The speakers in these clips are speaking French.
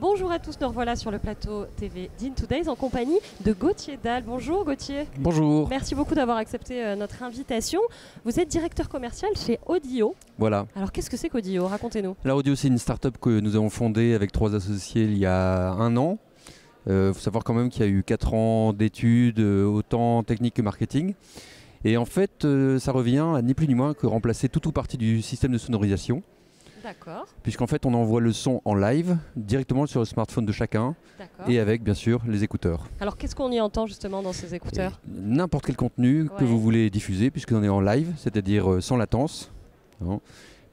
Bonjour à tous, nous revoilà sur le plateau TV d'In2Days en compagnie de Gauthier Dalle. Bonjour Gauthier. Bonjour. Merci beaucoup d'avoir accepté notre invitation. Vous êtes directeur commercial chez Audio. Voilà. Alors qu'est-ce que c'est qu'Audio? Racontez-nous. La Audio, c'est une start-up que nous avons fondée avec 3 associés il y a 1 an. Faut savoir quand même qu'il y a eu 4 ans d'études, autant technique que marketing. Et en fait, ça revient à ni plus ni moins que remplacer tout ou partie du système de sonorisation. D'accord. Puisqu'en fait, on envoie le son en live directement sur le smartphone de chacun et avec, bien sûr, les écouteurs. Alors qu'est-ce qu'on y entend justement dans ces écouteurs? N'importe quel contenu que vous voulez diffuser, puisqu'on est en live, c'est-à-dire sans latence. Non.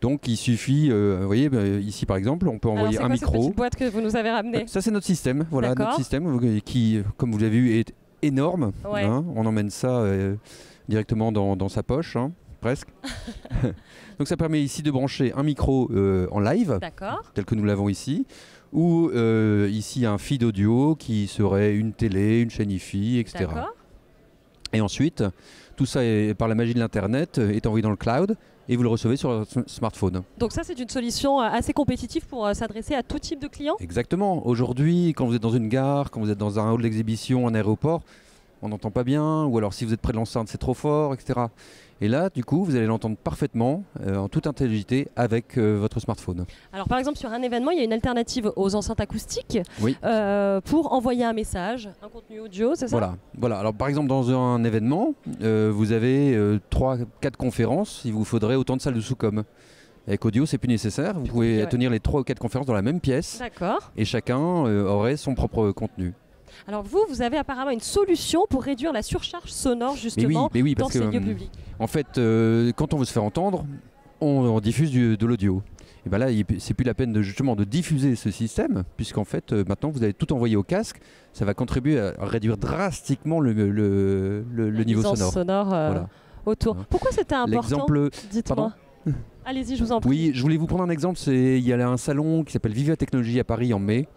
Donc il suffit, vous voyez, ici par exemple, on peut envoyer un micro. C'est cette petite boîte que vous nous avez ramenée? Ça c'est notre système, voilà, notre système qui, comme vous l'avez vu, est énorme. Hein, on emmène ça directement dans sa poche, hein, presque. Donc ça permet ici de brancher un micro en live, tel que nous l'avons ici, ou ici un feed audio qui serait une télé, une chaîne IFI, etc. Et ensuite, tout ça, par la magie de l'internet, est envoyé dans le cloud et vous le recevez sur votre smartphone. Donc ça, c'est une solution assez compétitive pour s'adresser à tout type de clients? Exactement. Aujourd'hui, quand vous êtes dans une gare, quand vous êtes dans un hall d'exhibition, un aéroport, on n'entend pas bien, ou alors si vous êtes près de l'enceinte, c'est trop fort, etc. Et là, du coup, vous allez l'entendre parfaitement, en toute intelligibilité, avec votre smartphone. Alors par exemple, sur un événement, il y a une alternative aux enceintes acoustiques pour envoyer un message, un contenu audio, c'est ça? Voilà. Alors par exemple, dans un événement, vous avez 3-4 conférences, il vous faudrait autant de salles de sous-com. Avec Audio, c'est plus nécessaire. Vous pouvez tenir les 3 ou 4 conférences dans la même pièce. Et chacun aurait son propre contenu. Alors vous avez apparemment une solution pour réduire la surcharge sonore justement dans ces lieux publics. En fait, quand on veut se faire entendre, on diffuse de l'audio. Et bien là, c'est plus la peine de diffuser ce système, puisqu'en fait, maintenant vous allez tout envoyer au casque. Ça va contribuer à réduire drastiquement le niveau sonore. Autour. Pourquoi c'était important? Dites-moi. Allez-y, je vous en prie. Oui, je voulais vous prendre un exemple. Il y a un salon qui s'appelle Viva Technologie à Paris en mai.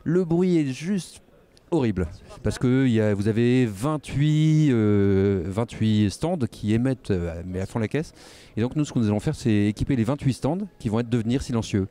Le bruit est juste horrible, parce que vous avez 28 stands qui émettent mais à fond la caisse. Et donc nous, ce que nous allons faire, c'est équiper les 28 stands qui vont devenir silencieux.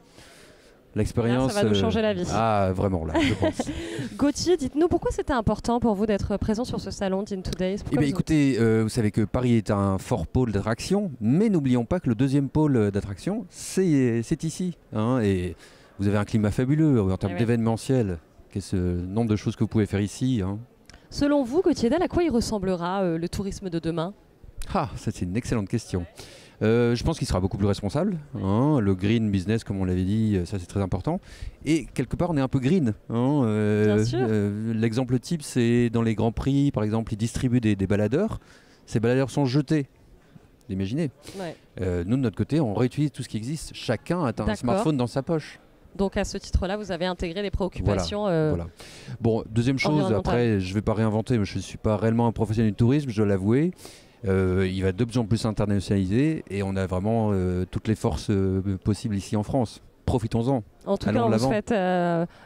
L'expérience, ça va nous changer la vie. Ah, vraiment, là, je pense. Gauthier, dites-nous, pourquoi c'était important pour vous d'être présent sur ce salon d'In2Days? Écoutez, vous savez que Paris est un fort pôle d'attraction, mais n'oublions pas que le deuxième pôle d'attraction, c'est ici. Hein, et vous avez un climat fabuleux en termes d'événementiel. Ce nombre de choses que vous pouvez faire ici. Hein. Selon vous, Gauthier Dalle, à quoi il ressemblera le tourisme de demain? Ça c'est une excellente question. Je pense qu'il sera beaucoup plus responsable. Hein. Le green business, comme on l'avait dit, ça c'est très important. Et quelque part, on est un peu green. Hein. L'exemple type, c'est dans les grands prix, par exemple, ils distribuent des baladeurs. Ces baladeurs sont jetés. Vous imaginez. Nous, de notre côté, on réutilise tout ce qui existe. Chacun a un smartphone dans sa poche. Donc à ce titre-là, vous avez intégré les préoccupations. Voilà. Bon, deuxième chose, après, je ne vais pas réinventer, mais je ne suis pas réellement un professionnel du tourisme, je dois l'avouer. Il va de plus en plus internationaliser et on a vraiment toutes les forces possibles ici en France. Profitons-en. En tout cas, on vous souhaite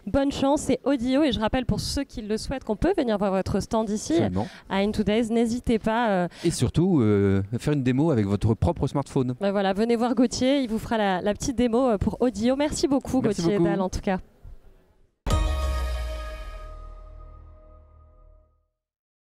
bonne chance et Audio. Et je rappelle pour ceux qui le souhaitent qu'on peut venir voir votre stand ici à In2Days. N'hésitez pas. Et surtout, faire une démo avec votre propre smartphone. Voilà, venez voir Gauthier. Il vous fera la petite démo pour Audio. Merci beaucoup, Gauthier Dalle, en tout cas.